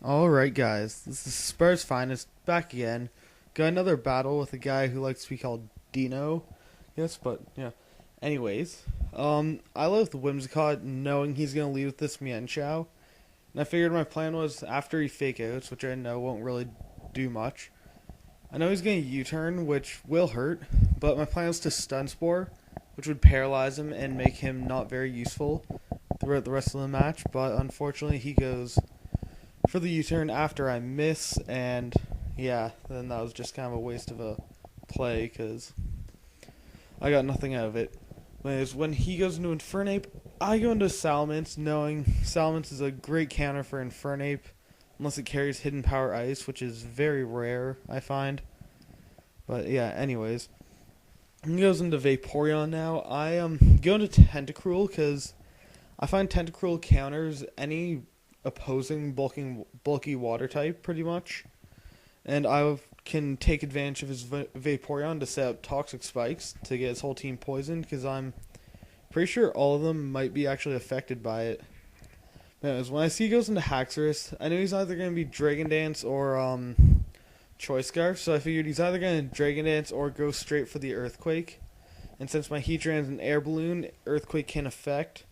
Alright guys, this is SpartasFinest back again. Got another battle with a guy who likes to be called Deino. Yes, but yeah. Anyways, I left Whimsicott knowing he's gonna leave with this Mian Chow. And I figured my plan was after he fake outs, which I know won't really do much. I know he's gonna U-turn, which will hurt, but my plan was to stun spore, which would paralyze him and make him not very useful throughout the rest of the match, but unfortunately he goes for the U-turn after I miss, and yeah, then that was just kind of a waste of a play because I got nothing out of it. Whereas when he goes into Infernape, I go into Salamence, knowing Salamence is a great counter for Infernape, unless it carries Hidden Power Ice, which is very rare, I find. But yeah, anyways. He goes into Vaporeon now. I am going to Tentacruel because I find Tentacruel counters any opposing bulky water type pretty much, and I can take advantage of his Vaporeon to set up toxic spikes to get his whole team poisoned because I'm pretty sure all of them might be actually affected by it. Anyways, when I see he goes into Haxorus, I knew he's either going to be Dragon Dance or Choice Scarf, so I figured he's either going to Dragon Dance or go straight for the Earthquake. And since my Heatran's an air balloon, Earthquake can affect.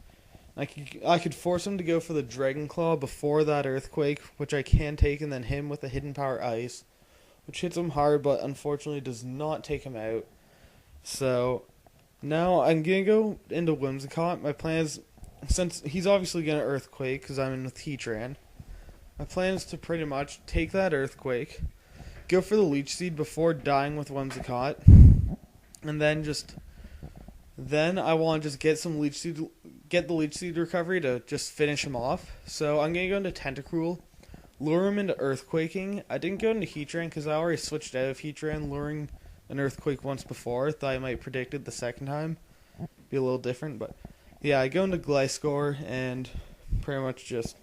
I could force him to go for the Dragon Claw before that Earthquake, which I can take, and then him with a Hidden Power Ice, which hits him hard, but unfortunately does not take him out. So now I'm going to go into Whimsicott. My plan is, since he's obviously going to Earthquake, because I'm in with Heatran, my plan is to pretty much take that Earthquake, go for the Leech Seed before dying with Whimsicott, and then I want to just get some Leech Seed, get the Leech Seed recovery to just finish him off. So I'm going to go into Tentacruel, lure him into Earthquaking. I didn't go into Heatran because I already switched out of Heatran, luring an Earthquake once before. Thought I might predict it the second time. Be a little different, but yeah, I go into Gliscor and pretty much just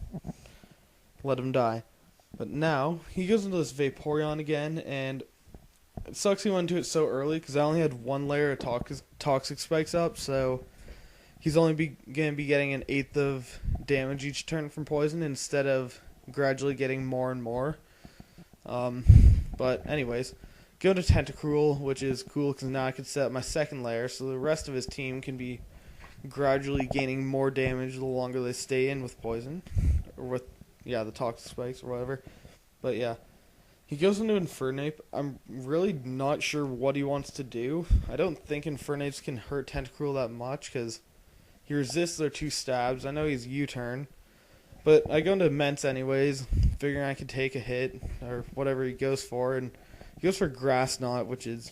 let him die. But now, he goes into this Vaporeon again, and it sucks he went into it so early because I only had one layer of toxic spikes up, so he's only going to be getting an eighth of damage each turn from poison instead of gradually getting more and more. But anyways, go to Tentacruel, which is cool because now I can set up my second layer, so the rest of his team can be gradually gaining more damage the longer they stay in with poison, or with the toxic spikes or whatever. But yeah, he goes into Infernape. I'm really not sure what he wants to do. I don't think Infernapes can hurt Tentacruel that much because he resists their two stabs. I know he's U-turn, but I go into Immense anyways, figuring I could take a hit or whatever he goes for, and he goes for Grass Knot, which is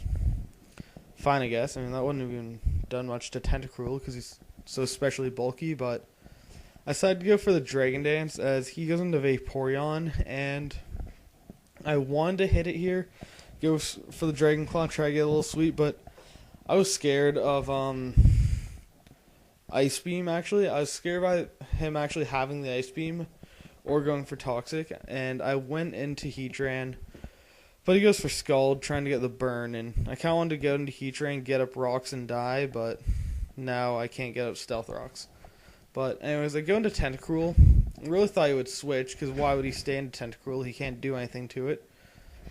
fine, I guess. I mean, that wouldn't have even done much to Tentacruel because he's so especially bulky, but I decided to go for the Dragon Dance as he goes into Vaporeon, and I wanted to hit it here, go for the Dragon Claw, try to get a little sweet, but I was scared of Ice Beam, actually. I was scared by him actually having the Ice Beam or going for Toxic, and I went into Heatran, but he goes for Scald, trying to get the burn, and I kind of wanted to go into Heatran, get up Rocks, and die, but now I can't get up Stealth Rocks. But anyways, I go into Tentacruel. I really thought he would switch, because why would he stay into Tentacruel? He can't do anything to it.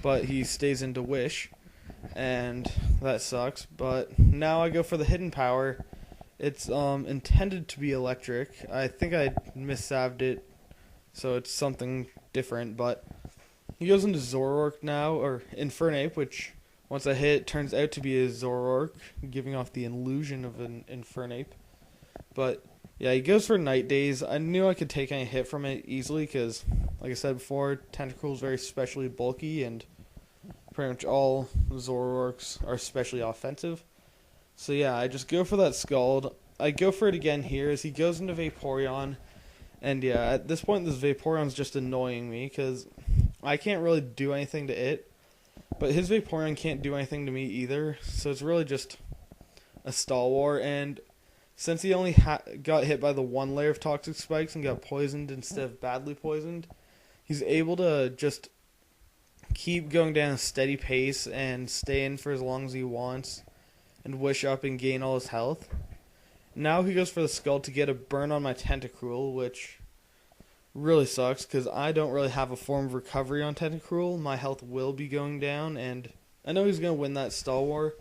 But he stays into Wish, and that sucks. But now I go for the Hidden Power. It's intended to be electric. I think I missaved it, so it's something different. But he goes into Zoroark now, or Infernape, which once I hit turns out to be a Zoroark, giving off the illusion of an Infernape. But yeah, he goes for Night Days. I knew I could take any hit from it easily because, like I said before, Tentacruel is very specially bulky, and pretty much all Zoroarks are especially offensive. So yeah, I just go for that Scald. I go for it again here as he goes into Vaporeon. And yeah, at this point, this Vaporeon's just annoying me because I can't really do anything to it. But his Vaporeon can't do anything to me either. So it's really just a stall war, and since he only got hit by the one layer of toxic spikes and got poisoned instead of badly poisoned, he's able to just keep going down a steady pace and stay in for as long as he wants and wish up and gain all his health. Now he goes for the Skull to get a burn on my Tentacruel, which really sucks because I don't really have a form of recovery on Tentacruel. My health will be going down, and I know he's going to win that stall war.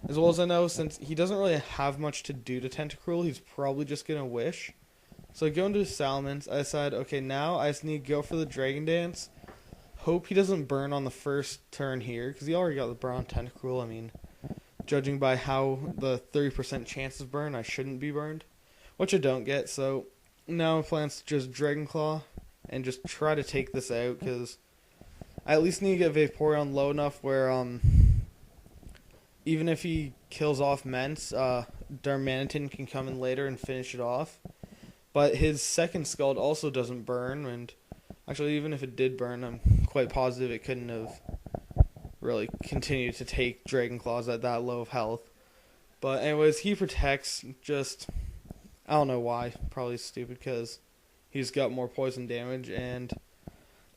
As well as I know, since he doesn't really have much to do to Tentacruel, he's probably just going to wish. So I go into Salamence. I decide, okay, now I just need to go for the Dragon Dance. Hope he doesn't burn on the first turn here, because he already got the burn on Tentacruel. I mean, judging by how the 30% chance of burn, I shouldn't be burned, which I don't get. So now my plan's to just Dragon Claw and just try to take this out, because I at least need to get Vaporeon low enough where even if he kills off Mence, Darmanitan can come in later and finish it off. But his second Scald also doesn't burn, and actually even if it did burn, I'm quite positive it couldn't have really continued to take Dragon Claws at that low of health. But anyways, he protects, just, I don't know why, probably stupid because he's got more poison damage and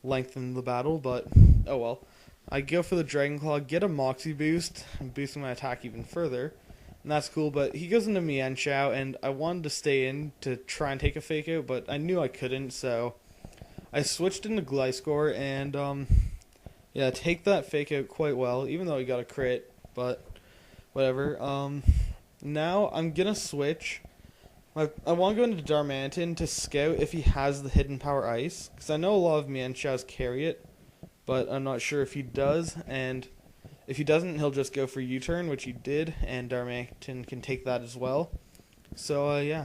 lengthen the battle, but oh well. I go for the Dragon Claw, get a Moxie boost, and boosting my attack even further, and that's cool, but he goes into Mienshao, and I wanted to stay in to try and take a Fake Out, but I knew I couldn't, so I switched into Gliscor, and yeah, take that Fake Out quite well, even though he got a crit, but whatever. Now I'm gonna switch. I want to go into Darmanitan to scout if he has the Hidden Power Ice, because I know a lot of Mienshaos carry it, but I'm not sure if he does, and if he doesn't, he'll just go for U-turn, which he did, and Darmanitan can take that as well. So, yeah.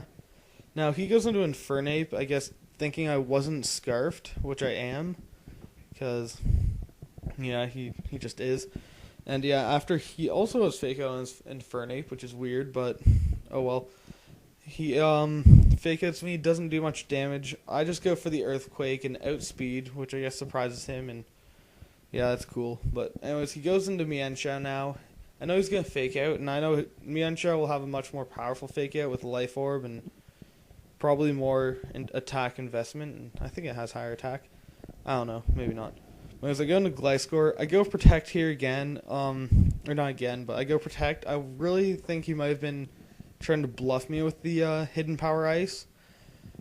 Now, he goes into Infernape, I guess, thinking I wasn't Scarfed, which I am, because, yeah, he just is. And, yeah, after he also has Fake Out on his Infernape, which is weird, but, oh well. He Fake Outs me, doesn't do much damage. I just go for the Earthquake and Outspeed, which I guess surprises him, and yeah, that's cool. But anyways, he goes into Mienshao now. I know he's going to Fake Out, and I know Mienshao will have a much more powerful Fake Out with Life Orb and probably more attack investment. And I think it has higher attack. I don't know, maybe not. Anyways, I go into Gliscor. I go Protect here again, or not again, but I go Protect. I really think he might have been trying to bluff me with the Hidden Power Ice.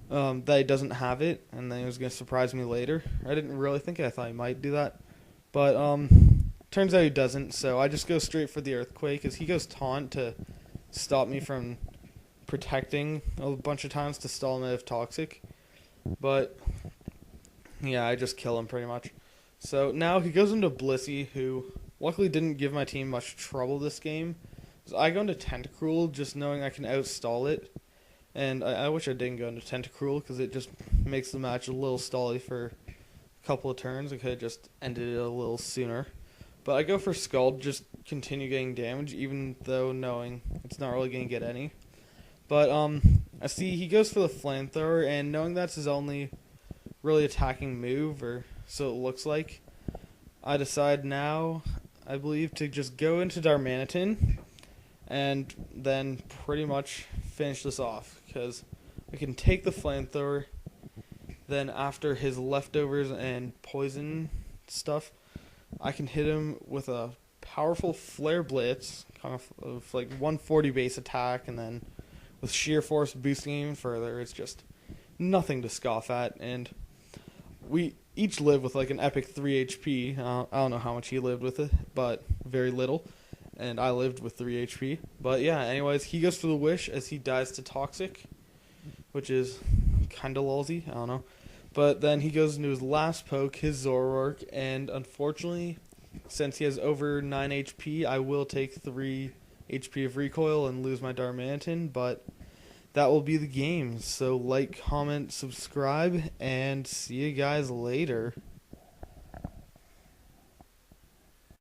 That he doesn't have it, and then he was going to surprise me later. I didn't really think it. I thought he might do that. But, turns out he doesn't, so I just go straight for the Earthquake, because he goes Taunt to stop me from protecting a bunch of times to stall him out of Toxic. But, yeah, I just kill him pretty much. So now he goes into Blissey, who luckily didn't give my team much trouble this game. So I go into Tentacruel, just knowing I can outstall it. And I wish I didn't go into Tentacruel, because it just makes the match a little stally for couple of turns. I could have just ended it a little sooner, but I go for Scald, just continue getting damage, even though knowing it's not really going to get any. But I see he goes for the Flamethrower, and knowing that's his only really attacking move, or so it looks like, I decide now, I believe, to just go into Darmanitan and then pretty much finish this off, because I can take the Flamethrower. Then after his leftovers and poison stuff, I can hit him with a powerful Flare Blitz, kind of like 140 base attack, and then with Sheer Force boosting even further. It's just nothing to scoff at, and we each live with like an epic 3 HP. I don't know how much he lived with it, but very little, and I lived with 3 HP. But yeah, anyways, he goes for the Wish as he dies to Toxic, which is kind of lulzy, I don't know. But then he goes into his last poke, his Zoroark, and unfortunately, since he has over 9 HP, I will take 3 HP of recoil and lose my Darmanitan, but that will be the game. So like, comment, subscribe, and see you guys later.